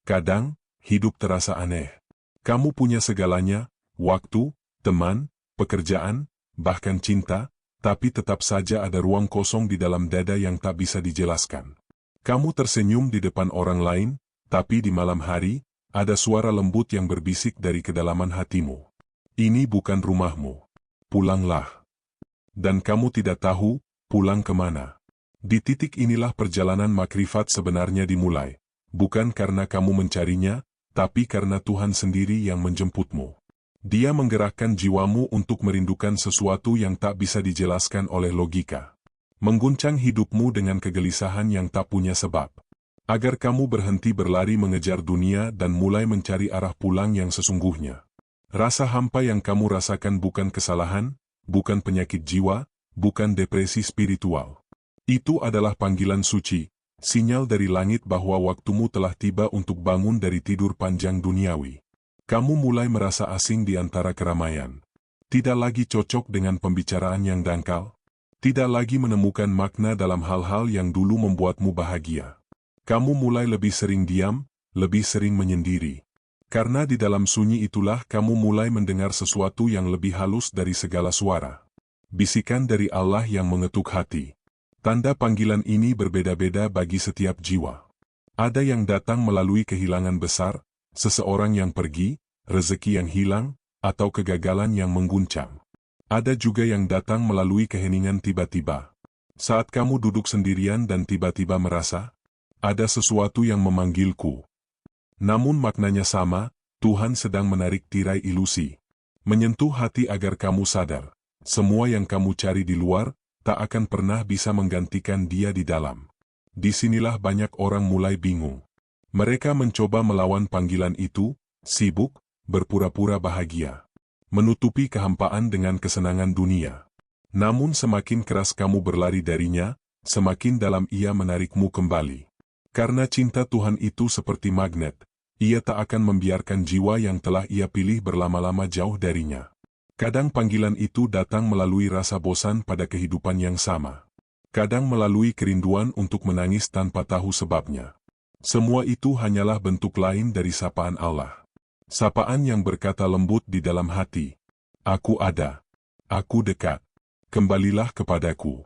Kadang, hidup terasa aneh. Kamu punya segalanya, waktu, teman, pekerjaan, bahkan cinta, tapi tetap saja ada ruang kosong di dalam dada yang tak bisa dijelaskan. Kamu tersenyum di depan orang lain, tapi di malam hari, ada suara lembut yang berbisik dari kedalaman hatimu. Ini bukan rumahmu. Pulanglah. Dan kamu tidak tahu, pulang kemana. Di titik inilah perjalanan makrifat sebenarnya dimulai. Bukan karena kamu mencarinya, tapi karena Tuhan sendiri yang menjemputmu. Dia menggerakkan jiwamu untuk merindukan sesuatu yang tak bisa dijelaskan oleh logika. Mengguncang hidupmu dengan kegelisahan yang tak punya sebab. Agar kamu berhenti berlari mengejar dunia dan mulai mencari arah pulang yang sesungguhnya. Rasa hampa yang kamu rasakan bukan kesalahan, bukan penyakit jiwa, bukan depresi spiritual. Itu adalah panggilan suci, sinyal dari langit bahwa waktumu telah tiba untuk bangun dari tidur panjang duniawi. Kamu mulai merasa asing di antara keramaian. Tidak lagi cocok dengan pembicaraan yang dangkal. Tidak lagi menemukan makna dalam hal-hal yang dulu membuatmu bahagia. Kamu mulai lebih sering diam, lebih sering menyendiri. Karena di dalam sunyi itulah kamu mulai mendengar sesuatu yang lebih halus dari segala suara. Bisikan dari Allah yang mengetuk hati. Tanda panggilan ini berbeda-beda bagi setiap jiwa. Ada yang datang melalui kehilangan besar, seseorang yang pergi, rezeki yang hilang, atau kegagalan yang mengguncang. Ada juga yang datang melalui keheningan tiba-tiba. Saat kamu duduk sendirian dan tiba-tiba merasa, ada sesuatu yang memanggilku. Namun maknanya sama, Tuhan sedang menarik tirai ilusi. Menyentuh hati agar kamu sadar, semua yang kamu cari di luar, tak akan pernah bisa menggantikan dia di dalam. Disinilah banyak orang mulai bingung. Mereka mencoba melawan panggilan itu, sibuk, berpura-pura bahagia. Menutupi kehampaan dengan kesenangan dunia. Namun semakin keras kamu berlari darinya, semakin dalam ia menarikmu kembali. Karena cinta Tuhan itu seperti magnet, ia tak akan membiarkan jiwa yang telah ia pilih berlama-lama jauh darinya. Kadang panggilan itu datang melalui rasa bosan pada kehidupan yang sama. Kadang melalui kerinduan untuk menangis tanpa tahu sebabnya. Semua itu hanyalah bentuk lain dari sapaan Allah. Sapaan yang berkata lembut di dalam hati, "Aku ada. Aku dekat. Kembalilah kepadaku."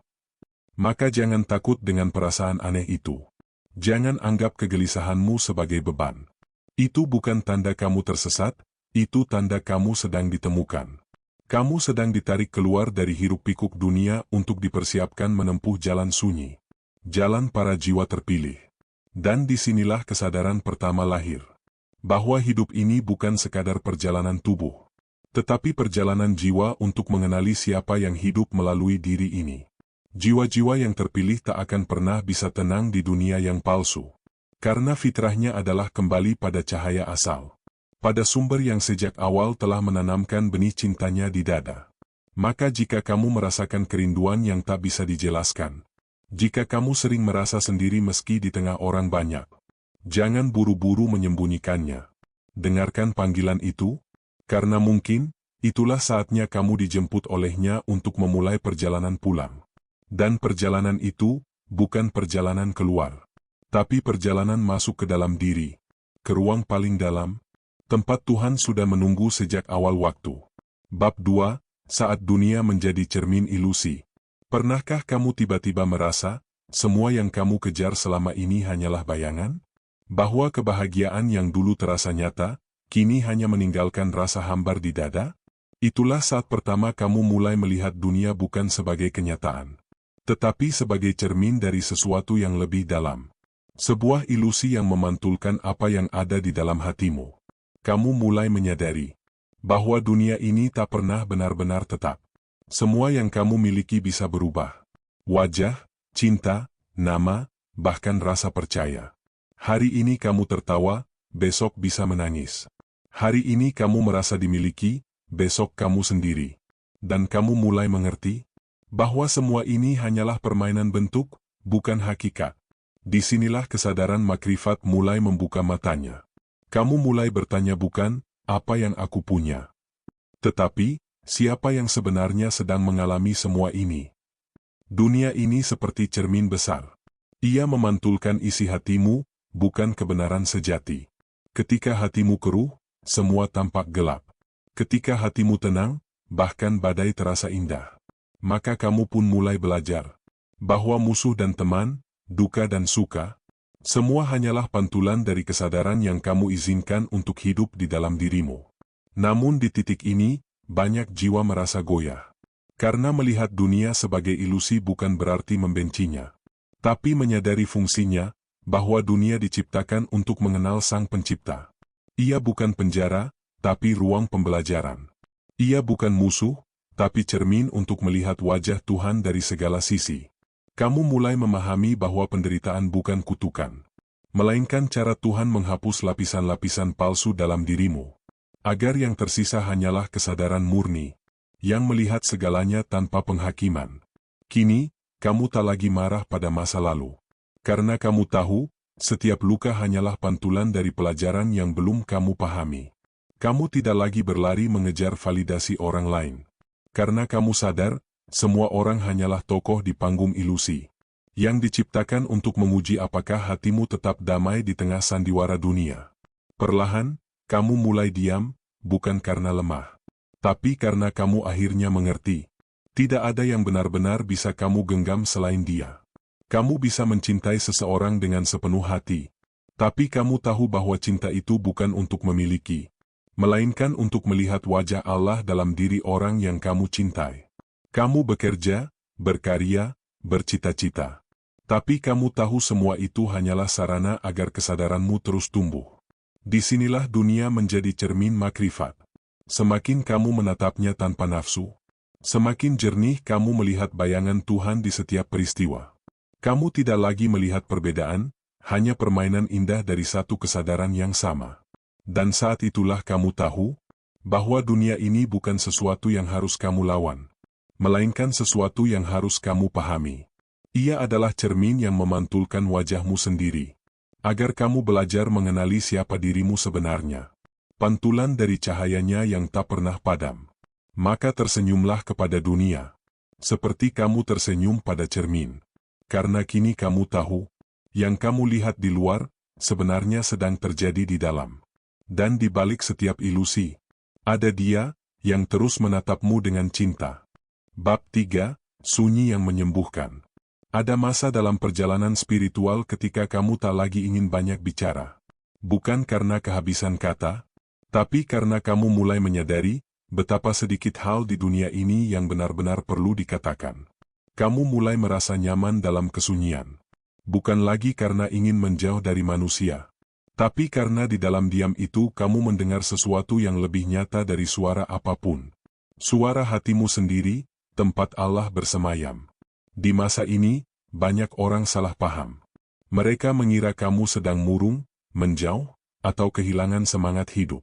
Maka jangan takut dengan perasaan aneh itu. Jangan anggap kegelisahanmu sebagai beban. Itu bukan tanda kamu tersesat, itu tanda kamu sedang ditemukan. Kamu sedang ditarik keluar dari hiruk-pikuk dunia untuk dipersiapkan menempuh jalan sunyi. Jalan para jiwa terpilih. Dan disinilah kesadaran pertama lahir. Bahwa hidup ini bukan sekadar perjalanan tubuh, tetapi perjalanan jiwa untuk mengenali siapa yang hidup melalui diri ini. Jiwa-jiwa yang terpilih tak akan pernah bisa tenang di dunia yang palsu. Karena fitrahnya adalah kembali pada cahaya asal. Pada sumber yang sejak awal telah menanamkan benih cintanya di dada. Maka jika kamu merasakan kerinduan yang tak bisa dijelaskan, jika kamu sering merasa sendiri meski di tengah orang banyak, jangan buru-buru menyembunyikannya. Dengarkan panggilan itu, karena mungkin, itulah saatnya kamu dijemput olehnya untuk memulai perjalanan pulang. Dan perjalanan itu, bukan perjalanan keluar, tapi perjalanan masuk ke dalam diri, ke ruang paling dalam, tempat Tuhan sudah menunggu sejak awal waktu. Bab 2, Saat Dunia Menjadi Cermin Ilusi. Pernahkah kamu tiba-tiba merasa, semua yang kamu kejar selama ini hanyalah bayangan? Bahwa kebahagiaan yang dulu terasa nyata, kini hanya meninggalkan rasa hambar di dada? Itulah saat pertama kamu mulai melihat dunia bukan sebagai kenyataan, tetapi sebagai cermin dari sesuatu yang lebih dalam. Sebuah ilusi yang memantulkan apa yang ada di dalam hatimu. Kamu mulai menyadari bahwa dunia ini tak pernah benar-benar tetap. Semua yang kamu miliki bisa berubah. Wajah, cinta, nama, bahkan rasa percaya. Hari ini kamu tertawa, besok bisa menangis. Hari ini kamu merasa dimiliki, besok kamu sendiri. Dan kamu mulai mengerti bahwa semua ini hanyalah permainan bentuk, bukan hakikat. Disinilah kesadaran makrifat mulai membuka matanya. Kamu mulai bertanya bukan, apa yang aku punya, tetapi, siapa yang sebenarnya sedang mengalami semua ini. Dunia ini seperti cermin besar. Ia memantulkan isi hatimu, bukan kebenaran sejati. Ketika hatimu keruh, semua tampak gelap. Ketika hatimu tenang, bahkan badai terasa indah. Maka kamu pun mulai belajar bahwa musuh dan teman, duka dan suka, semua hanyalah pantulan dari kesadaran yang kamu izinkan untuk hidup di dalam dirimu. Namun di titik ini, banyak jiwa merasa goyah. Karena melihat dunia sebagai ilusi bukan berarti membencinya, tapi menyadari fungsinya, bahwa dunia diciptakan untuk mengenal Sang Pencipta. Ia bukan penjara, tapi ruang pembelajaran. Ia bukan musuh, tapi cermin untuk melihat wajah Tuhan dari segala sisi. Kamu mulai memahami bahwa penderitaan bukan kutukan, melainkan cara Tuhan menghapus lapisan-lapisan palsu dalam dirimu, agar yang tersisa hanyalah kesadaran murni, yang melihat segalanya tanpa penghakiman. Kini, kamu tak lagi marah pada masa lalu, karena kamu tahu, setiap luka hanyalah pantulan dari pelajaran yang belum kamu pahami. Kamu tidak lagi berlari mengejar validasi orang lain, karena kamu sadar, semua orang hanyalah tokoh di panggung ilusi, yang diciptakan untuk menguji apakah hatimu tetap damai di tengah sandiwara dunia. Perlahan, kamu mulai diam, bukan karena lemah, tapi karena kamu akhirnya mengerti. Tidak ada yang benar-benar bisa kamu genggam selain Dia. Kamu bisa mencintai seseorang dengan sepenuh hati, tapi kamu tahu bahwa cinta itu bukan untuk memiliki, melainkan untuk melihat wajah Allah dalam diri orang yang kamu cintai. Kamu bekerja, berkarya, bercita-cita, tapi kamu tahu semua itu hanyalah sarana agar kesadaranmu terus tumbuh. Disinilah dunia menjadi cermin makrifat. Semakin kamu menatapnya tanpa nafsu, semakin jernih kamu melihat bayangan Tuhan di setiap peristiwa. Kamu tidak lagi melihat perbedaan, hanya permainan indah dari satu kesadaran yang sama. Dan saat itulah kamu tahu, bahwa dunia ini bukan sesuatu yang harus kamu lawan, melainkan sesuatu yang harus kamu pahami. Ia adalah cermin yang memantulkan wajahmu sendiri, agar kamu belajar mengenali siapa dirimu sebenarnya. Pantulan dari cahayanya yang tak pernah padam. Maka tersenyumlah kepada dunia, seperti kamu tersenyum pada cermin. Karena kini kamu tahu, yang kamu lihat di luar, sebenarnya sedang terjadi di dalam. Dan di balik setiap ilusi, ada Dia, yang terus menatapmu dengan cinta. Bab 3, Sunyi yang menyembuhkan. Ada masa dalam perjalanan spiritual ketika kamu tak lagi ingin banyak bicara. Bukan karena kehabisan kata, tapi karena kamu mulai menyadari, betapa sedikit hal di dunia ini yang benar-benar perlu dikatakan. Kamu mulai merasa nyaman dalam kesunyian. Bukan lagi karena ingin menjauh dari manusia, tapi karena di dalam diam itu kamu mendengar sesuatu yang lebih nyata dari suara apapun. Suara hatimu sendiri, tempat Allah bersemayam. Di masa ini, banyak orang salah paham. Mereka mengira kamu sedang murung, menjauh, atau kehilangan semangat hidup.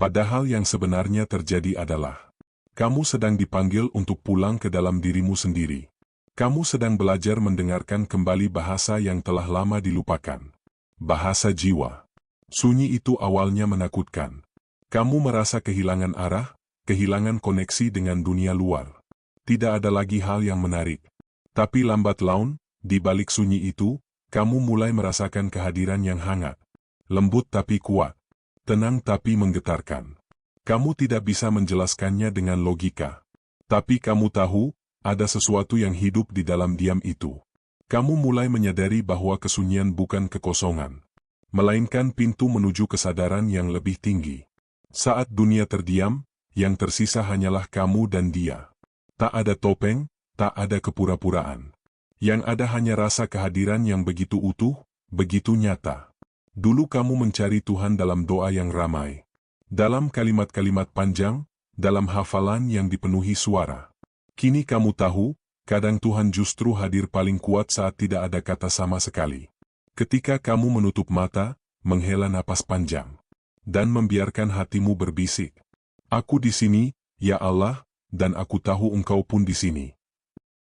Padahal yang sebenarnya terjadi adalah, kamu sedang dipanggil untuk pulang ke dalam dirimu sendiri. Kamu sedang belajar mendengarkan kembali bahasa yang telah lama dilupakan. Bahasa jiwa. Sunyi itu awalnya menakutkan. Kamu merasa kehilangan arah, kehilangan koneksi dengan dunia luar. Tidak ada lagi hal yang menarik. Tapi lambat laun, di balik sunyi itu, kamu mulai merasakan kehadiran yang hangat. Lembut tapi kuat. Tenang tapi menggetarkan. Kamu tidak bisa menjelaskannya dengan logika. Tapi kamu tahu, ada sesuatu yang hidup di dalam diam itu. Kamu mulai menyadari bahwa kesunyian bukan kekosongan, melainkan pintu menuju kesadaran yang lebih tinggi. Saat dunia terdiam, yang tersisa hanyalah kamu dan Dia. Tak ada topeng, tak ada kepura-puraan. Yang ada hanya rasa kehadiran yang begitu utuh, begitu nyata. Dulu kamu mencari Tuhan dalam doa yang ramai, dalam kalimat-kalimat panjang, dalam hafalan yang dipenuhi suara. Kini kamu tahu, kadang Tuhan justru hadir paling kuat saat tidak ada kata sama sekali. Ketika kamu menutup mata, menghela napas panjang, dan membiarkan hatimu berbisik, "Aku di sini, ya Allah, dan aku tahu Engkau pun di sini."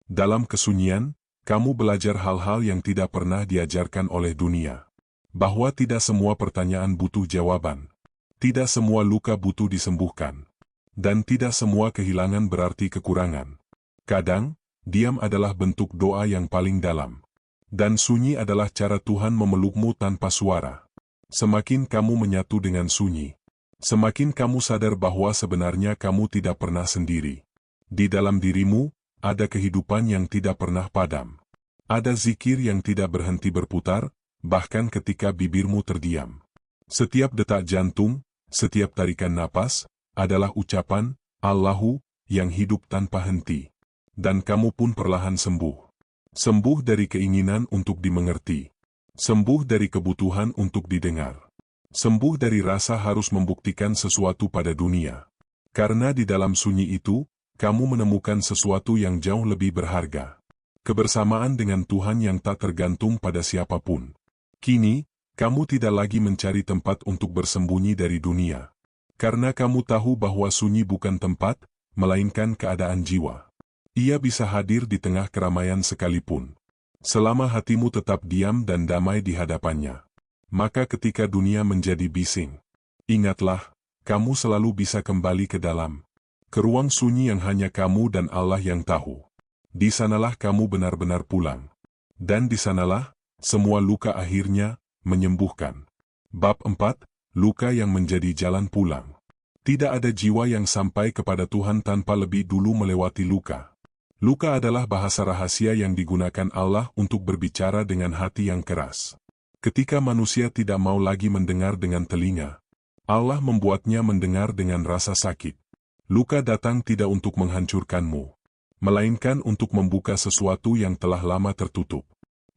Dalam kesunyian, kamu belajar hal-hal yang tidak pernah diajarkan oleh dunia. Bahwa tidak semua pertanyaan butuh jawaban. Tidak semua luka butuh disembuhkan. Dan tidak semua kehilangan berarti kekurangan. Kadang, diam adalah bentuk doa yang paling dalam. Dan sunyi adalah cara Tuhan memelukmu tanpa suara. Semakin kamu menyatu dengan sunyi, semakin kamu sadar bahwa sebenarnya kamu tidak pernah sendiri. Di dalam dirimu, ada kehidupan yang tidak pernah padam. Ada zikir yang tidak berhenti berputar, bahkan ketika bibirmu terdiam. Setiap detak jantung, setiap tarikan napas, adalah ucapan, Allahu, yang hidup tanpa henti. Dan kamu pun perlahan sembuh. Sembuh dari keinginan untuk dimengerti. Sembuh dari kebutuhan untuk didengar. Sembuh dari rasa harus membuktikan sesuatu pada dunia. Karena di dalam sunyi itu, kamu menemukan sesuatu yang jauh lebih berharga. Kebersamaan dengan Tuhan yang tak tergantung pada siapapun. Kini, kamu tidak lagi mencari tempat untuk bersembunyi dari dunia. Karena kamu tahu bahwa sunyi bukan tempat, melainkan keadaan jiwa. Ia bisa hadir di tengah keramaian sekalipun. Selama hatimu tetap diam dan damai di hadapannya. Maka ketika dunia menjadi bising, ingatlah, kamu selalu bisa kembali ke dalam. Ke ruang sunyi yang hanya kamu dan Allah yang tahu. Di sanalah kamu benar-benar pulang. Dan di sanalah, semua luka akhirnya, menyembuhkan. Bab 4, Luka yang menjadi jalan pulang. Tidak ada jiwa yang sampai kepada Tuhan tanpa lebih dulu melewati luka. Luka adalah bahasa rahasia yang digunakan Allah untuk berbicara dengan hati yang keras. Ketika manusia tidak mau lagi mendengar dengan telinga, Allah membuatnya mendengar dengan rasa sakit. Luka datang tidak untuk menghancurkanmu, melainkan untuk membuka sesuatu yang telah lama tertutup.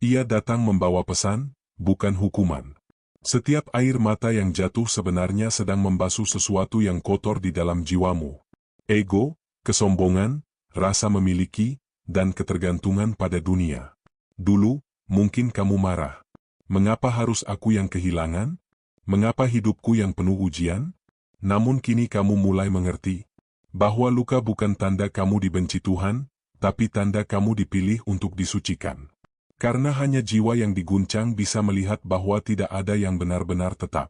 Ia datang membawa pesan, bukan hukuman. Setiap air mata yang jatuh sebenarnya sedang membasuh sesuatu yang kotor di dalam jiwamu. Ego, kesombongan, rasa memiliki, dan ketergantungan pada dunia. Dulu, mungkin kamu marah. Mengapa harus aku yang kehilangan? Mengapa hidupku yang penuh ujian? Namun kini kamu mulai mengerti bahwa luka bukan tanda kamu dibenci Tuhan, tapi tanda kamu dipilih untuk disucikan. Karena hanya jiwa yang diguncang bisa melihat bahwa tidak ada yang benar-benar tetap.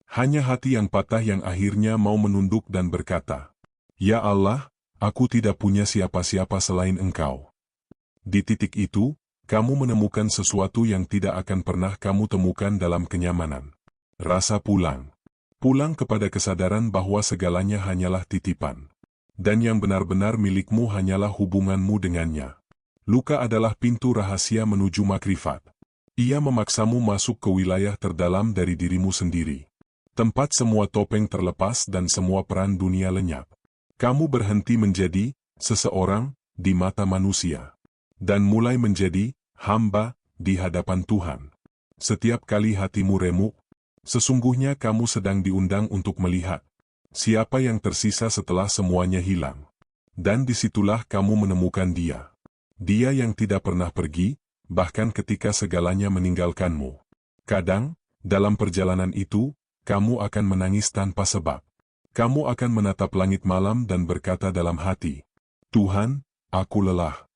Hanya hati yang patah yang akhirnya mau menunduk dan berkata, "Ya Allah, aku tidak punya siapa-siapa selain Engkau." Di titik itu, kamu menemukan sesuatu yang tidak akan pernah kamu temukan dalam kenyamanan. Rasa pulang. Pulang kepada kesadaran bahwa segalanya hanyalah titipan. Dan yang benar-benar milikmu hanyalah hubunganmu dengannya. Luka adalah pintu rahasia menuju makrifat. Ia memaksamu masuk ke wilayah terdalam dari dirimu sendiri. Tempat semua topeng terlepas dan semua peran dunia lenyap. Kamu berhenti menjadi seseorang di mata manusia. Dan mulai menjadi hamba di hadapan Tuhan. Setiap kali hatimu remuk, sesungguhnya kamu sedang diundang untuk melihat siapa yang tersisa setelah semuanya hilang. Dan disitulah kamu menemukan Dia. Dia yang tidak pernah pergi, bahkan ketika segalanya meninggalkanmu. Kadang, dalam perjalanan itu, kamu akan menangis tanpa sebab. Kamu akan menatap langit malam dan berkata dalam hati, "Tuhan, aku lelah."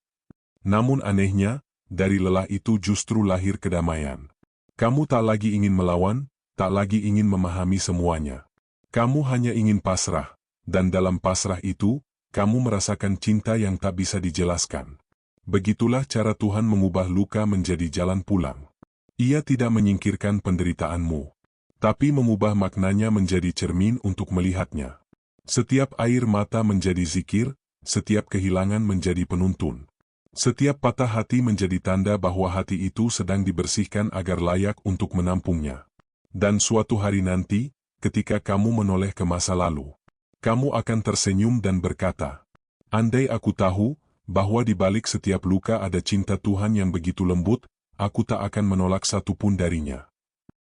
Namun anehnya, dari lelah itu justru lahir kedamaian. Kamu tak lagi ingin melawan, tak lagi ingin memahami semuanya. Kamu hanya ingin pasrah, dan dalam pasrah itu, kamu merasakan cinta yang tak bisa dijelaskan. Begitulah cara Tuhan mengubah luka menjadi jalan pulang. Ia tidak menyingkirkan penderitaanmu, tapi mengubah maknanya menjadi cermin untuk melihatnya. Setiap air mata menjadi zikir, setiap kehilangan menjadi penuntun. Setiap patah hati menjadi tanda bahwa hati itu sedang dibersihkan agar layak untuk menampungnya. Dan suatu hari nanti, ketika kamu menoleh ke masa lalu, kamu akan tersenyum dan berkata, "Andai aku tahu bahwa di balik setiap luka ada cinta Tuhan yang begitu lembut, aku tak akan menolak satu pun darinya."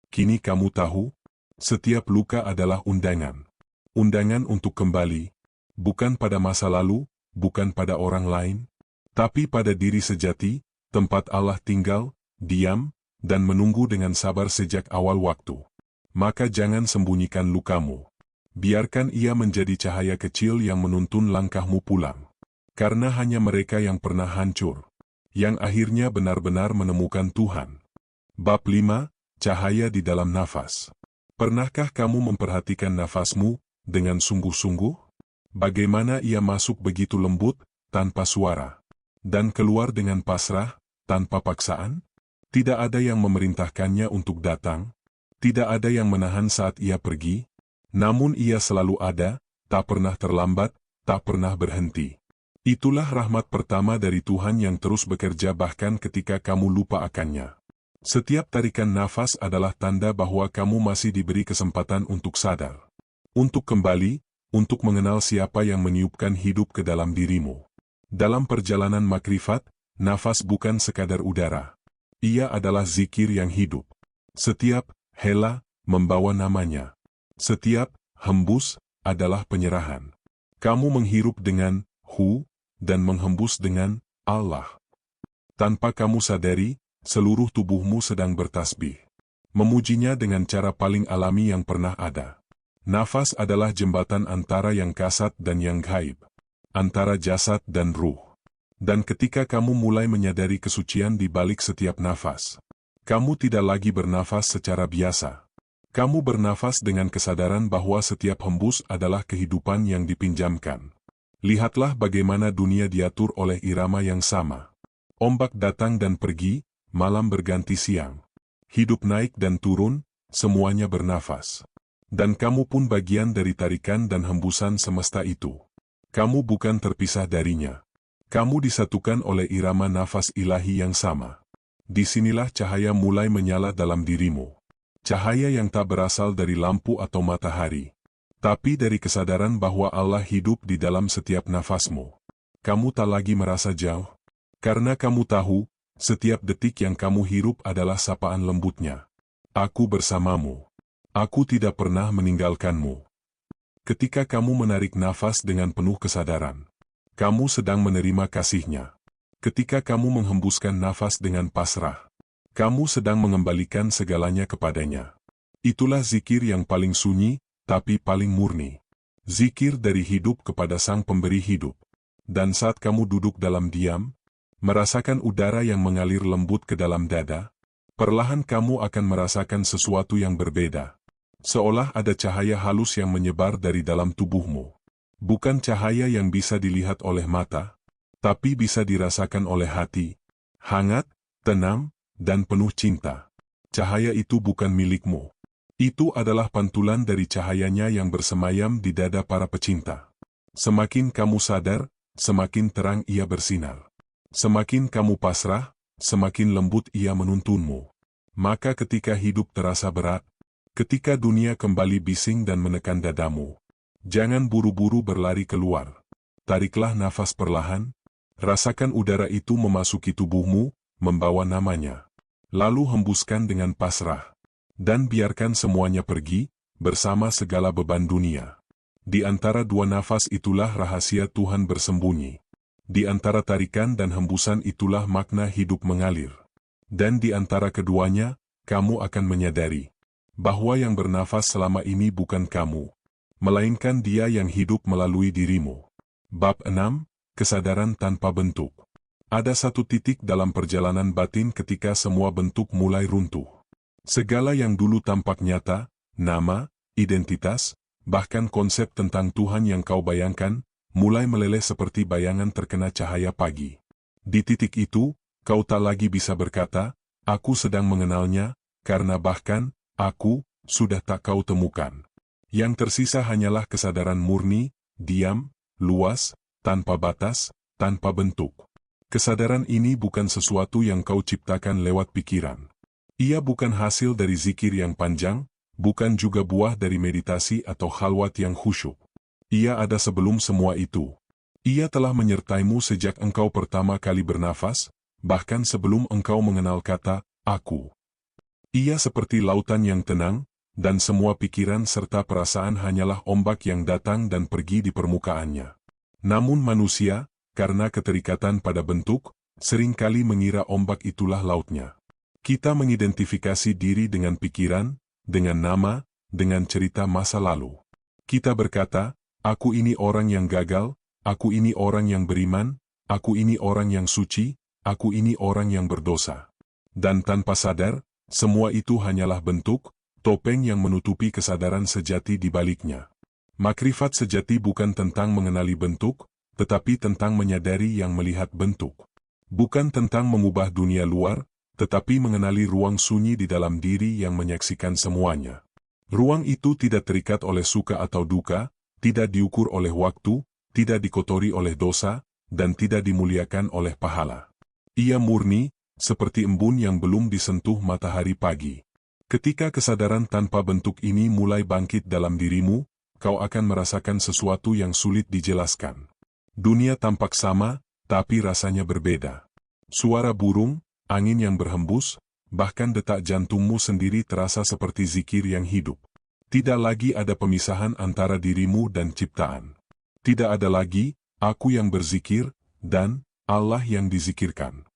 Kini kamu tahu, setiap luka adalah undangan. Undangan untuk kembali, bukan pada masa lalu, bukan pada orang lain, tapi pada diri sejati, tempat Allah tinggal, diam, dan menunggu dengan sabar sejak awal waktu. Maka jangan sembunyikan lukamu. Biarkan ia menjadi cahaya kecil yang menuntun langkahmu pulang. Karena hanya mereka yang pernah hancur, yang akhirnya benar-benar menemukan Tuhan. Bab 5, Cahaya di dalam nafas. Pernahkah kamu memperhatikan nafasmu dengan sungguh-sungguh? Bagaimana ia masuk begitu lembut, tanpa suara, dan keluar dengan pasrah, tanpa paksaan? Tidak ada yang memerintahkannya untuk datang. Tidak ada yang menahan saat ia pergi, namun ia selalu ada, tak pernah terlambat, tak pernah berhenti. Itulah rahmat pertama dari Tuhan yang terus bekerja bahkan ketika kamu lupa akannya. Setiap tarikan nafas adalah tanda bahwa kamu masih diberi kesempatan untuk sadar. Untuk kembali, untuk mengenal siapa yang meniupkan hidup ke dalam dirimu. Dalam perjalanan makrifat, nafas bukan sekadar udara. Ia adalah zikir yang hidup. Setiap hela membawa namanya. Setiap hembus adalah penyerahan. Kamu menghirup dengan hu dan menghembus dengan Allah. Tanpa kamu sadari, seluruh tubuhmu sedang bertasbih. Memujinya dengan cara paling alami yang pernah ada. Nafas adalah jembatan antara yang kasat dan yang gaib. Antara jasad dan ruh. Dan ketika kamu mulai menyadari kesucian di balik setiap nafas, kamu tidak lagi bernafas secara biasa. Kamu bernafas dengan kesadaran bahwa setiap hembus adalah kehidupan yang dipinjamkan. Lihatlah bagaimana dunia diatur oleh irama yang sama. Ombak datang dan pergi, malam berganti siang. Hidup naik dan turun, semuanya bernafas. Dan kamu pun bagian dari tarikan dan hembusan semesta itu. Kamu bukan terpisah darinya. Kamu disatukan oleh irama nafas ilahi yang sama. Disinilah cahaya mulai menyala dalam dirimu. Cahaya yang tak berasal dari lampu atau matahari, tapi dari kesadaran bahwa Allah hidup di dalam setiap nafasmu. Kamu tak lagi merasa jauh, karena kamu tahu, setiap detik yang kamu hirup adalah sapaan lembutnya. Aku bersamamu. Aku tidak pernah meninggalkanmu. Ketika kamu menarik nafas dengan penuh kesadaran, kamu sedang menerima kasih-Nya. Ketika kamu menghembuskan nafas dengan pasrah, kamu sedang mengembalikan segalanya kepadanya. Itulah zikir yang paling sunyi, tapi paling murni. Zikir dari hidup kepada Sang Pemberi hidup. Dan saat kamu duduk dalam diam, merasakan udara yang mengalir lembut ke dalam dada, perlahan kamu akan merasakan sesuatu yang berbeda. Seolah ada cahaya halus yang menyebar dari dalam tubuhmu. Bukan cahaya yang bisa dilihat oleh mata, tapi bisa dirasakan oleh hati. Hangat, tenang, dan penuh cinta. Cahaya itu bukan milikmu. Itu adalah pantulan dari cahayanya yang bersemayam di dada para pecinta. Semakin kamu sadar, semakin terang ia bersinar. Semakin kamu pasrah, semakin lembut ia menuntunmu. Maka ketika hidup terasa berat, ketika dunia kembali bising dan menekan dadamu, jangan buru-buru berlari keluar. Tariklah nafas perlahan, rasakan udara itu memasuki tubuhmu, membawa namanya. Lalu hembuskan dengan pasrah. Dan biarkan semuanya pergi, bersama segala beban dunia. Di antara dua nafas itulah rahasia Tuhan bersembunyi. Di antara tarikan dan hembusan itulah makna hidup mengalir. Dan di antara keduanya, kamu akan menyadari bahwa yang bernafas selama ini bukan kamu, melainkan Dia yang hidup melalui dirimu. Bab 6, Kesadaran tanpa bentuk. Ada satu titik dalam perjalanan batin ketika semua bentuk mulai runtuh. Segala yang dulu tampak nyata, nama, identitas, bahkan konsep tentang Tuhan yang kau bayangkan, mulai meleleh seperti bayangan terkena cahaya pagi. Di titik itu, kau tak lagi bisa berkata, aku sedang mengenalnya, karena bahkan, aku, sudah tak kau temukan. Yang tersisa hanyalah kesadaran murni, diam, luas, tanpa batas, tanpa bentuk. Kesadaran ini bukan sesuatu yang kau ciptakan lewat pikiran. Ia bukan hasil dari zikir yang panjang, bukan juga buah dari meditasi atau khalwat yang khusyuk. Ia ada sebelum semua itu. Ia telah menyertaimu sejak engkau pertama kali bernafas, bahkan sebelum engkau mengenal kata, aku. Ia seperti lautan yang tenang, dan semua pikiran serta perasaan hanyalah ombak yang datang dan pergi di permukaannya. Namun manusia, karena keterikatan pada bentuk, seringkali mengira ombak itulah lautnya. Kita mengidentifikasi diri dengan pikiran, dengan nama, dengan cerita masa lalu. Kita berkata, aku ini orang yang gagal, aku ini orang yang beriman, aku ini orang yang suci, aku ini orang yang berdosa. Dan tanpa sadar, semua itu hanyalah bentuk, topeng yang menutupi kesadaran sejati di baliknya. Makrifat sejati bukan tentang mengenali bentuk, tetapi tentang menyadari yang melihat bentuk. Bukan tentang mengubah dunia luar, tetapi mengenali ruang sunyi di dalam diri yang menyaksikan semuanya. Ruang itu tidak terikat oleh suka atau duka, tidak diukur oleh waktu, tidak dikotori oleh dosa, dan tidak dimuliakan oleh pahala. Ia murni, seperti embun yang belum disentuh matahari pagi. Ketika kesadaran tanpa bentuk ini mulai bangkit dalam dirimu, kau akan merasakan sesuatu yang sulit dijelaskan. Dunia tampak sama, tapi rasanya berbeda. Suara burung, angin yang berhembus, bahkan detak jantungmu sendiri terasa seperti zikir yang hidup. Tidak lagi ada pemisahan antara dirimu dan ciptaan. Tidak ada lagi, aku yang berzikir, dan Allah yang dizikirkan.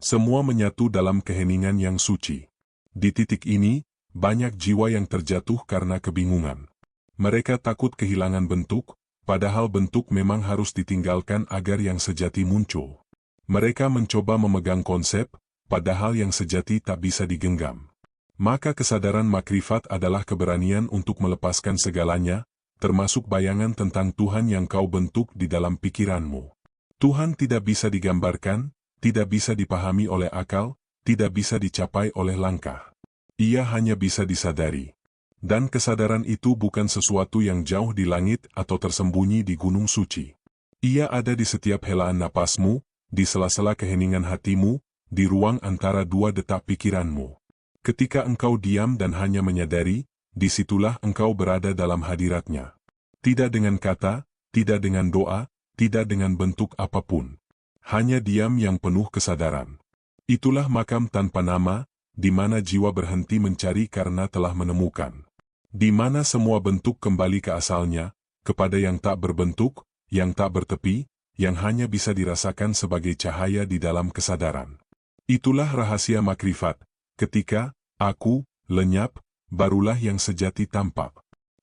Semua menyatu dalam keheningan yang suci. Di titik ini, banyak jiwa yang terjatuh karena kebingungan. Mereka takut kehilangan bentuk, padahal bentuk memang harus ditinggalkan agar yang sejati muncul. Mereka mencoba memegang konsep, padahal yang sejati tak bisa digenggam. Maka kesadaran makrifat adalah keberanian untuk melepaskan segalanya, termasuk bayangan tentang Tuhan yang kau bentuk di dalam pikiranmu. Tuhan tidak bisa digambarkan, tidak bisa dipahami oleh akal, tidak bisa dicapai oleh langkah. Ia hanya bisa disadari. Dan kesadaran itu bukan sesuatu yang jauh di langit atau tersembunyi di gunung suci. Ia ada di setiap helaan napasmu, di sela-sela keheningan hatimu, di ruang antara dua detak pikiranmu. Ketika engkau diam dan hanya menyadari, disitulah engkau berada dalam hadiratnya. Tidak dengan kata, tidak dengan doa, tidak dengan bentuk apapun. Hanya diam yang penuh kesadaran. Itulah makam tanpa nama, di mana jiwa berhenti mencari karena telah menemukan. Di mana semua bentuk kembali ke asalnya, kepada yang tak berbentuk, yang tak bertepi, yang hanya bisa dirasakan sebagai cahaya di dalam kesadaran. Itulah rahasia makrifat. Ketika aku lenyap, barulah yang sejati tampak.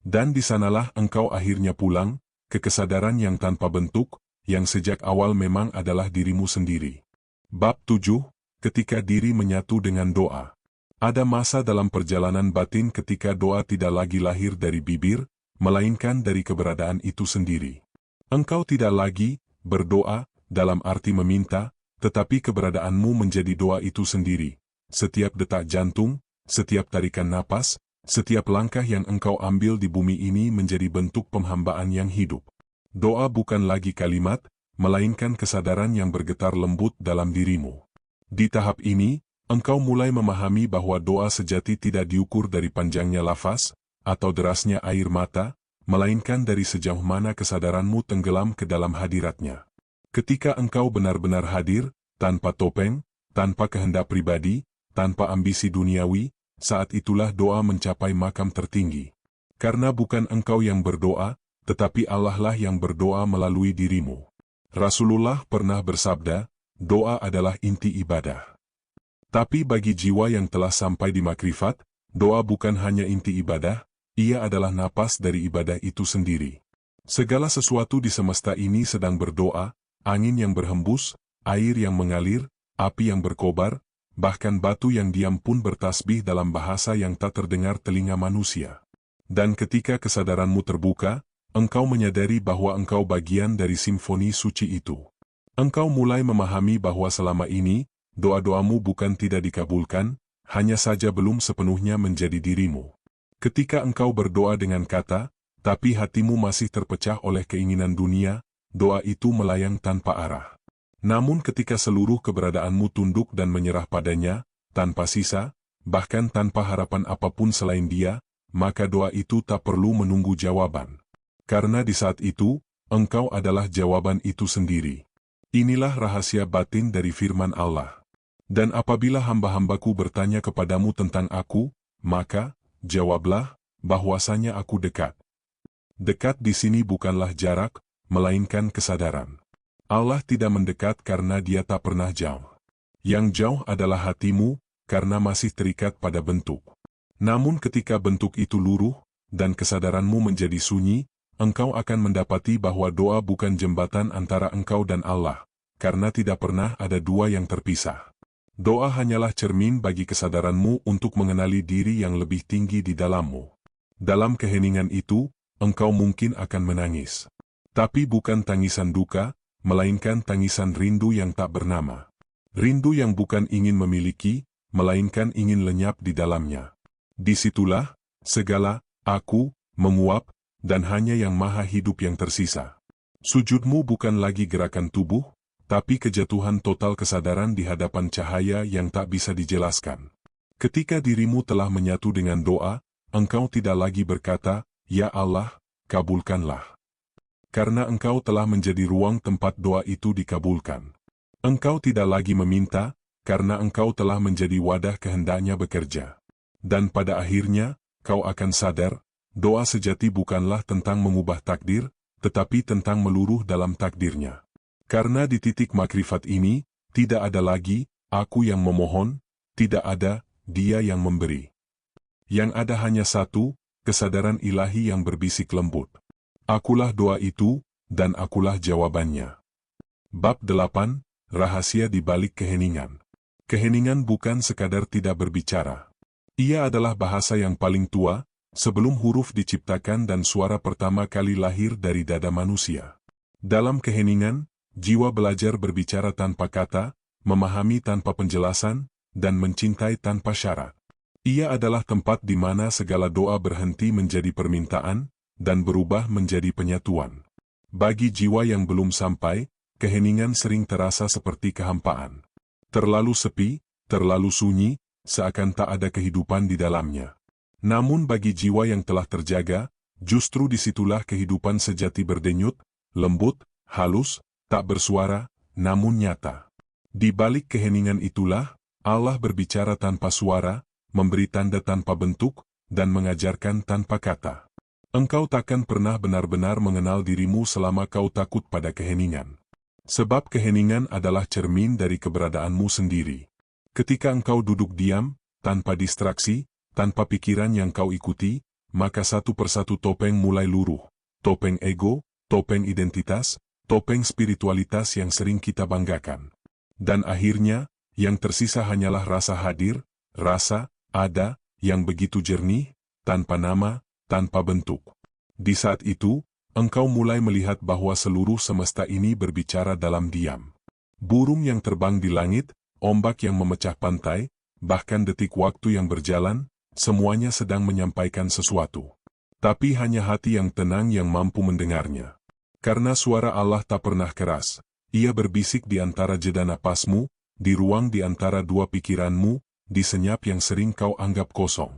Dan di sanalah engkau akhirnya pulang, ke kesadaran yang tanpa bentuk, yang sejak awal memang adalah dirimu sendiri. Bab 7, ketika diri menyatu dengan doa. Ada masa dalam perjalanan batin ketika doa tidak lagi lahir dari bibir, melainkan dari keberadaan itu sendiri. Engkau tidak lagi berdoa dalam arti meminta, tetapi keberadaanmu menjadi doa itu sendiri. Setiap detak jantung, setiap tarikan napas, setiap langkah yang engkau ambil di bumi ini menjadi bentuk penghambaan yang hidup. Doa bukan lagi kalimat, melainkan kesadaran yang bergetar lembut dalam dirimu. Di tahap ini, engkau mulai memahami bahwa doa sejati tidak diukur dari panjangnya lafaz, atau derasnya air mata, melainkan dari sejauh mana kesadaranmu tenggelam ke dalam hadiratnya. Ketika engkau benar-benar hadir, tanpa topeng, tanpa kehendak pribadi, tanpa ambisi duniawi, saat itulah doa mencapai makam tertinggi. Karena bukan engkau yang berdoa, tetapi Allah lah yang berdoa melalui dirimu. Rasulullah pernah bersabda, doa adalah inti ibadah. Tapi bagi jiwa yang telah sampai di makrifat, doa bukan hanya inti ibadah, ia adalah napas dari ibadah itu sendiri. Segala sesuatu di semesta ini sedang berdoa, angin yang berhembus, air yang mengalir, api yang berkobar, bahkan batu yang diam pun bertasbih dalam bahasa yang tak terdengar telinga manusia. Dan ketika kesadaranmu terbuka, engkau menyadari bahwa engkau bagian dari simfoni suci itu. Engkau mulai memahami bahwa selama ini, doa-doamu bukan tidak dikabulkan, hanya saja belum sepenuhnya menjadi dirimu. Ketika engkau berdoa dengan kata, tapi hatimu masih terpecah oleh keinginan dunia, doa itu melayang tanpa arah. Namun ketika seluruh keberadaanmu tunduk dan menyerah padanya, tanpa sisa, bahkan tanpa harapan apapun selain Dia, maka doa itu tak perlu menunggu jawaban. Karena di saat itu, engkau adalah jawaban itu sendiri. Inilah rahasia batin dari firman Allah. Dan apabila hamba-hambaku bertanya kepadamu tentang aku, maka, jawablah, bahwasanya aku dekat. Dekat di sini bukanlah jarak, melainkan kesadaran. Allah tidak mendekat karena Dia tak pernah jauh. Yang jauh adalah hatimu, karena masih terikat pada bentuk. Namun ketika bentuk itu luruh, dan kesadaranmu menjadi sunyi, engkau akan mendapati bahwa doa bukan jembatan antara engkau dan Allah, karena tidak pernah ada dua yang terpisah. Doa hanyalah cermin bagi kesadaranmu untuk mengenali diri yang lebih tinggi di dalammu. Dalam keheningan itu, engkau mungkin akan menangis. Tapi bukan tangisan duka, melainkan tangisan rindu yang tak bernama. Rindu yang bukan ingin memiliki, melainkan ingin lenyap di dalamnya. Disitulah, segala, aku, menguap, dan hanya yang maha hidup yang tersisa. Sujudmu bukan lagi gerakan tubuh, tapi kejatuhan total kesadaran di hadapan cahaya yang tak bisa dijelaskan. Ketika dirimu telah menyatu dengan doa, engkau tidak lagi berkata, "Ya Allah, kabulkanlah." Karena engkau telah menjadi ruang tempat doa itu dikabulkan. Engkau tidak lagi meminta, karena engkau telah menjadi wadah kehendaknya bekerja. Dan pada akhirnya, kau akan sadar, doa sejati bukanlah tentang mengubah takdir, tetapi tentang meluruh dalam takdirnya. Karena di titik makrifat ini, tidak ada lagi, aku yang memohon, tidak ada, dia yang memberi. Yang ada hanya satu, kesadaran ilahi yang berbisik lembut. Akulah doa itu, dan akulah jawabannya. Bab 8, Rahasia di balik keheningan. Keheningan bukan sekadar tidak berbicara. Ia adalah bahasa yang paling tua, sebelum huruf diciptakan dan suara pertama kali lahir dari dada manusia. Dalam keheningan, jiwa belajar berbicara tanpa kata, memahami tanpa penjelasan, dan mencintai tanpa syarat. Ia adalah tempat di mana segala doa berhenti menjadi permintaan, dan berubah menjadi penyatuan. Bagi jiwa yang belum sampai, keheningan sering terasa seperti kehampaan. Terlalu sepi, terlalu sunyi, seakan tak ada kehidupan di dalamnya. Namun bagi jiwa yang telah terjaga, justru disitulah kehidupan sejati berdenyut, lembut, halus, tak bersuara, namun nyata. Di balik keheningan itulah, Allah berbicara tanpa suara, memberi tanda tanpa bentuk, dan mengajarkan tanpa kata. Engkau takkan pernah benar-benar mengenal dirimu selama kau takut pada keheningan. Sebab keheningan adalah cermin dari keberadaanmu sendiri. Ketika engkau duduk diam, tanpa distraksi, tanpa pikiran yang kau ikuti, maka satu persatu topeng mulai luruh. Topeng ego, topeng identitas, topeng spiritualitas yang sering kita banggakan. Dan akhirnya, yang tersisa hanyalah rasa hadir, rasa, ada, yang begitu jernih, tanpa nama, tanpa bentuk. Di saat itu, engkau mulai melihat bahwa seluruh semesta ini berbicara dalam diam. Burung yang terbang di langit, ombak yang memecah pantai, bahkan detik waktu yang berjalan, semuanya sedang menyampaikan sesuatu. Tapi hanya hati yang tenang yang mampu mendengarnya. Karena suara Allah tak pernah keras, ia berbisik di antara jeda napasmu, di ruang di antara dua pikiranmu, di senyap yang sering kau anggap kosong.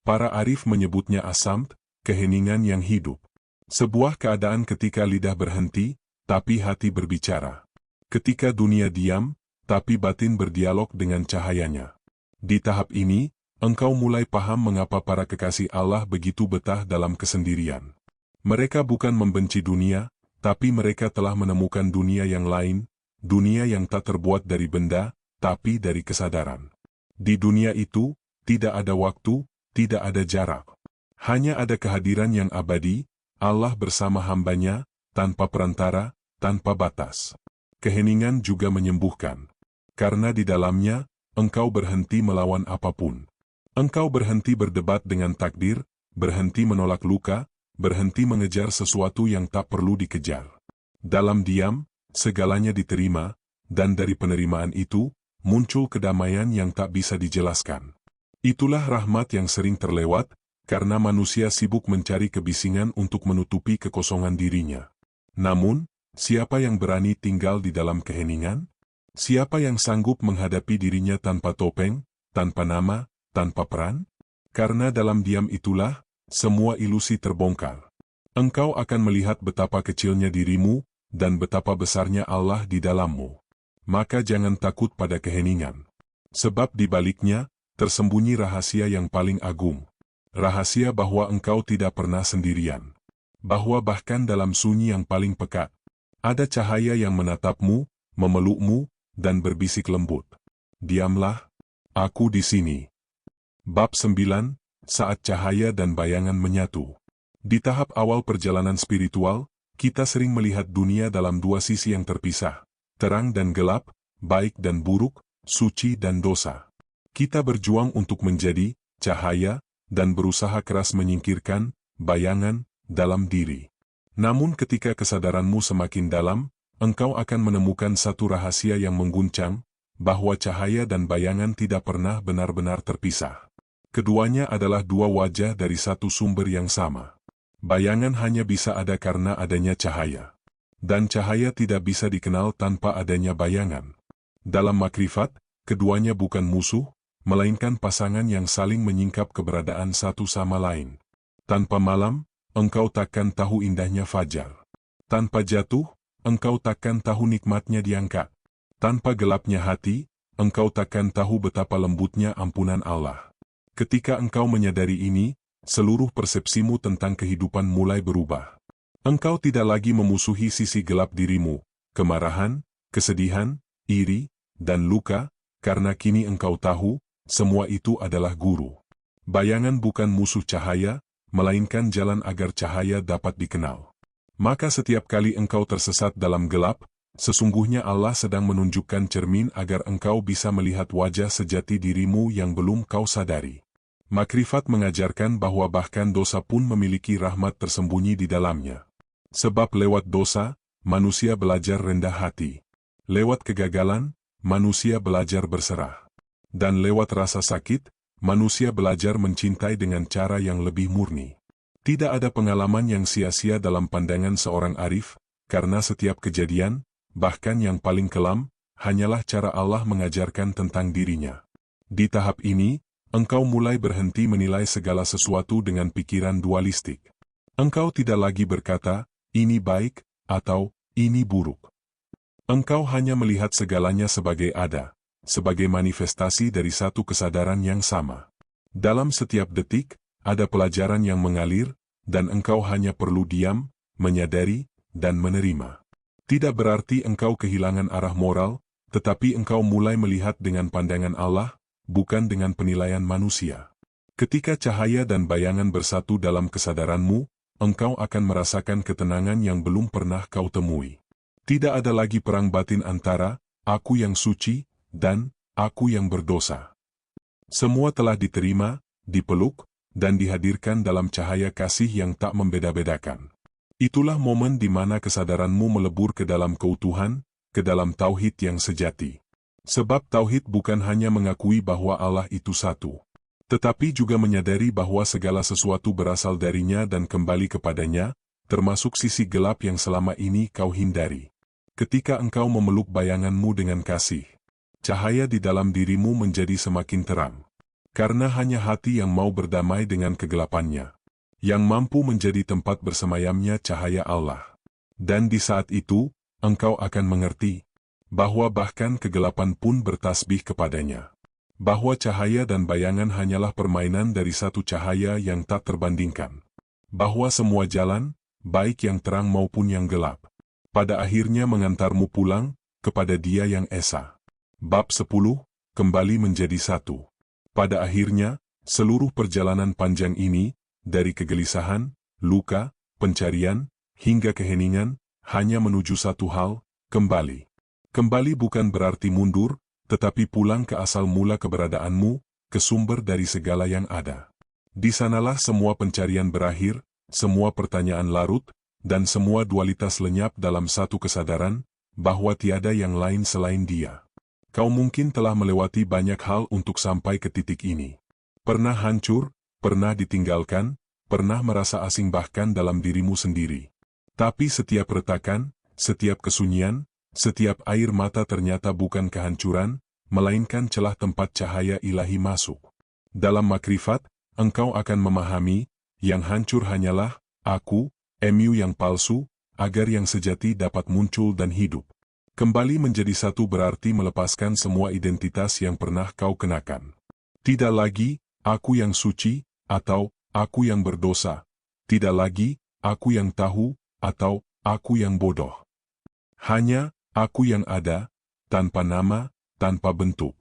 Para arif menyebutnya asamt, keheningan yang hidup. Sebuah keadaan ketika lidah berhenti, tapi hati berbicara. Ketika dunia diam, tapi batin berdialog dengan cahayanya. Di tahap ini, engkau mulai paham mengapa para kekasih Allah begitu betah dalam kesendirian. Mereka bukan membenci dunia, tapi mereka telah menemukan dunia yang lain, dunia yang tak terbuat dari benda, tapi dari kesadaran. Di dunia itu, tidak ada waktu, tidak ada jarak. Hanya ada kehadiran yang abadi, Allah bersama hambanya, tanpa perantara, tanpa batas. Keheningan juga menyembuhkan. Karena di dalamnya, engkau berhenti melawan apapun. Engkau berhenti berdebat dengan takdir, berhenti menolak luka, berhenti mengejar sesuatu yang tak perlu dikejar. Dalam diam, segalanya diterima, dan dari penerimaan itu, muncul kedamaian yang tak bisa dijelaskan. Itulah rahmat yang sering terlewat, karena manusia sibuk mencari kebisingan untuk menutupi kekosongan dirinya. Namun, siapa yang berani tinggal di dalam keheningan? Siapa yang sanggup menghadapi dirinya tanpa topeng, tanpa nama, tanpa peran? Karena dalam diam itulah, semua ilusi terbongkar. Engkau akan melihat betapa kecilnya dirimu, dan betapa besarnya Allah di dalammu. Maka jangan takut pada keheningan. Sebab di baliknya, tersembunyi rahasia yang paling agung. Rahasia bahwa engkau tidak pernah sendirian. Bahwa bahkan dalam sunyi yang paling pekat, ada cahaya yang menatapmu, memelukmu, dan berbisik lembut. Diamlah, aku di sini. Bab 9, Saat Cahaya dan Bayangan Menyatu. Di tahap awal perjalanan spiritual, kita sering melihat dunia dalam dua sisi yang terpisah, terang dan gelap, baik dan buruk, suci dan dosa. Kita berjuang untuk menjadi cahaya, dan berusaha keras menyingkirkan bayangan dalam diri. Namun ketika kesadaranmu semakin dalam, engkau akan menemukan satu rahasia yang mengguncang, bahwa cahaya dan bayangan tidak pernah benar-benar terpisah. Keduanya adalah dua wajah dari satu sumber yang sama. Bayangan hanya bisa ada karena adanya cahaya. Dan cahaya tidak bisa dikenal tanpa adanya bayangan. Dalam makrifat, keduanya bukan musuh, melainkan pasangan yang saling menyingkap keberadaan satu sama lain. Tanpa malam, engkau takkan tahu indahnya fajar. Tanpa jatuh, engkau takkan tahu nikmatnya diangkat. Tanpa gelapnya hati, engkau takkan tahu betapa lembutnya ampunan Allah. Ketika engkau menyadari ini, seluruh persepsimu tentang kehidupan mulai berubah. Engkau tidak lagi memusuhi sisi gelap dirimu, kemarahan, kesedihan, iri, dan luka, karena kini engkau tahu, semua itu adalah guru. Bayangan bukan musuh cahaya, melainkan jalan agar cahaya dapat dikenal. Maka setiap kali engkau tersesat dalam gelap, sesungguhnya Allah sedang menunjukkan cermin agar engkau bisa melihat wajah sejati dirimu yang belum kau sadari. Makrifat mengajarkan bahwa bahkan dosa pun memiliki rahmat tersembunyi di dalamnya. Sebab lewat dosa, manusia belajar rendah hati. Lewat kegagalan, manusia belajar berserah. Dan lewat rasa sakit, manusia belajar mencintai dengan cara yang lebih murni. Tidak ada pengalaman yang sia-sia dalam pandangan seorang arif, karena setiap kejadian, bahkan yang paling kelam, hanyalah cara Allah mengajarkan tentang dirinya. Di tahap ini, engkau mulai berhenti menilai segala sesuatu dengan pikiran dualistik. Engkau tidak lagi berkata, ini baik, atau ini buruk. Engkau hanya melihat segalanya sebagai ada, sebagai manifestasi dari satu kesadaran yang sama. Dalam setiap detik, ada pelajaran yang mengalir, dan engkau hanya perlu diam, menyadari, dan menerima. Tidak berarti engkau kehilangan arah moral, tetapi engkau mulai melihat dengan pandangan Allah, bukan dengan penilaian manusia. Ketika cahaya dan bayangan bersatu dalam kesadaranmu, engkau akan merasakan ketenangan yang belum pernah kau temui. Tidak ada lagi perang batin antara aku yang suci dan aku yang berdosa. Semua telah diterima, dipeluk, dan dihadirkan dalam cahaya kasih yang tak membeda-bedakan. Itulah momen di mana kesadaranmu melebur ke dalam keutuhan, ke dalam tauhid yang sejati. Sebab tauhid bukan hanya mengakui bahwa Allah itu satu, tetapi juga menyadari bahwa segala sesuatu berasal darinya dan kembali kepadanya, termasuk sisi gelap yang selama ini kau hindari. Ketika engkau memeluk bayanganmu dengan kasih, cahaya di dalam dirimu menjadi semakin terang. Karena hanya hati yang mau berdamai dengan kegelapannya, yang mampu menjadi tempat bersemayamnya cahaya Allah. Dan di saat itu, engkau akan mengerti bahwa bahkan kegelapan pun bertasbih kepadanya. Bahwa cahaya dan bayangan hanyalah permainan dari satu cahaya yang tak terbandingkan. Bahwa semua jalan, baik yang terang maupun yang gelap, pada akhirnya mengantarmu pulang kepada Dia yang Esa. Bab 10, kembali menjadi satu. Pada akhirnya, seluruh perjalanan panjang ini, dari kegelisahan, luka, pencarian, hingga keheningan, hanya menuju satu hal, kembali. Kembali bukan berarti mundur, tetapi pulang ke asal mula keberadaanmu, ke sumber dari segala yang ada. Di sanalah semua pencarian berakhir, semua pertanyaan larut, dan semua dualitas lenyap dalam satu kesadaran, bahwa tiada yang lain selain Dia. Kau mungkin telah melewati banyak hal untuk sampai ke titik ini. Pernah hancur, pernah ditinggalkan, pernah merasa asing bahkan dalam dirimu sendiri. Tapi setiap retakan, setiap kesunyian, setiap air mata ternyata bukan kehancuran, melainkan celah tempat cahaya ilahi masuk. Dalam makrifat, engkau akan memahami, yang hancur hanyalah aku, yang palsu, agar yang sejati dapat muncul dan hidup. Kembali menjadi satu berarti melepaskan semua identitas yang pernah kau kenakan. Tidak lagi, aku yang suci, atau aku yang berdosa. Tidak lagi, aku yang tahu, atau aku yang bodoh. Hanya, aku yang ada, tanpa nama, tanpa bentuk.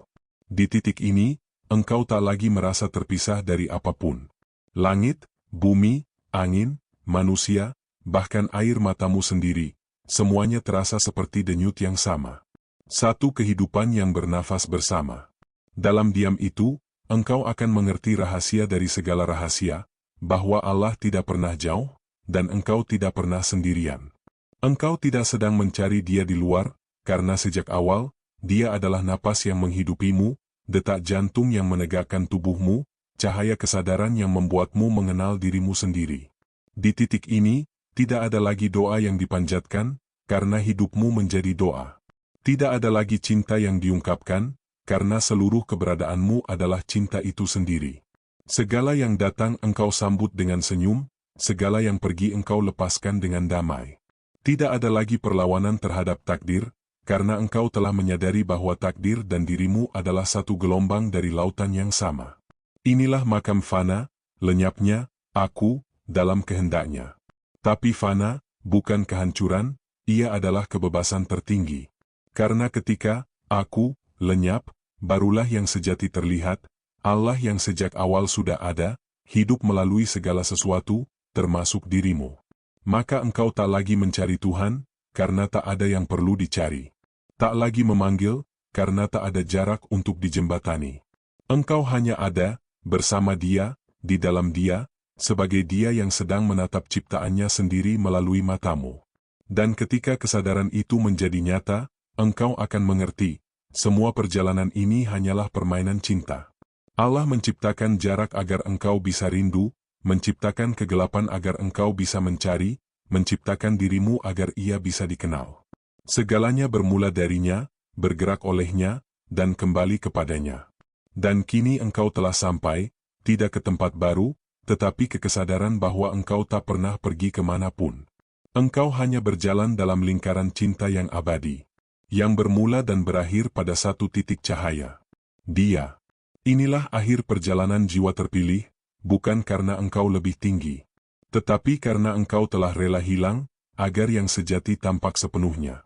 Di titik ini, engkau tak lagi merasa terpisah dari apapun. Langit, bumi, angin, manusia, bahkan air matamu sendiri, semuanya terasa seperti denyut yang sama. Satu kehidupan yang bernafas bersama. Dalam diam itu, engkau akan mengerti rahasia dari segala rahasia, bahwa Allah tidak pernah jauh, dan engkau tidak pernah sendirian. Engkau tidak sedang mencari Dia di luar, karena sejak awal, Dia adalah napas yang menghidupimu, detak jantung yang menegakkan tubuhmu, cahaya kesadaran yang membuatmu mengenal dirimu sendiri. Di titik ini, tidak ada lagi doa yang dipanjatkan, karena hidupmu menjadi doa. Tidak ada lagi cinta yang diungkapkan, karena seluruh keberadaanmu adalah cinta itu sendiri. Segala yang datang engkau sambut dengan senyum, segala yang pergi engkau lepaskan dengan damai. Tidak ada lagi perlawanan terhadap takdir, karena engkau telah menyadari bahwa takdir dan dirimu adalah satu gelombang dari lautan yang sama. Inilah makam fana, lenyapnya, aku, dalam kehendaknya. Tapi fana, bukan kehancuran, ia adalah kebebasan tertinggi. Karena ketika aku lenyap, barulah yang sejati terlihat, Allah yang sejak awal sudah ada, hidup melalui segala sesuatu, termasuk dirimu. Maka engkau tak lagi mencari Tuhan, karena tak ada yang perlu dicari. Tak lagi memanggil, karena tak ada jarak untuk dijembatani. Engkau hanya ada, bersama Dia, di dalam Dia, sebagai Dia yang sedang menatap ciptaannya sendiri melalui matamu. Dan ketika kesadaran itu menjadi nyata, engkau akan mengerti, semua perjalanan ini hanyalah permainan cinta. Allah menciptakan jarak agar engkau bisa rindu, menciptakan kegelapan agar engkau bisa mencari, menciptakan dirimu agar ia bisa dikenal. Segalanya bermula darinya, bergerak olehnya, dan kembali kepadanya. Dan kini engkau telah sampai, tidak ke tempat baru, tetapi ke kesadaran bahwa engkau tak pernah pergi kemanapun. Engkau hanya berjalan dalam lingkaran cinta yang abadi, yang bermula dan berakhir pada satu titik cahaya. Dia. Inilah akhir perjalanan jiwa terpilih, bukan karena engkau lebih tinggi, tetapi karena engkau telah rela hilang, agar yang sejati tampak sepenuhnya.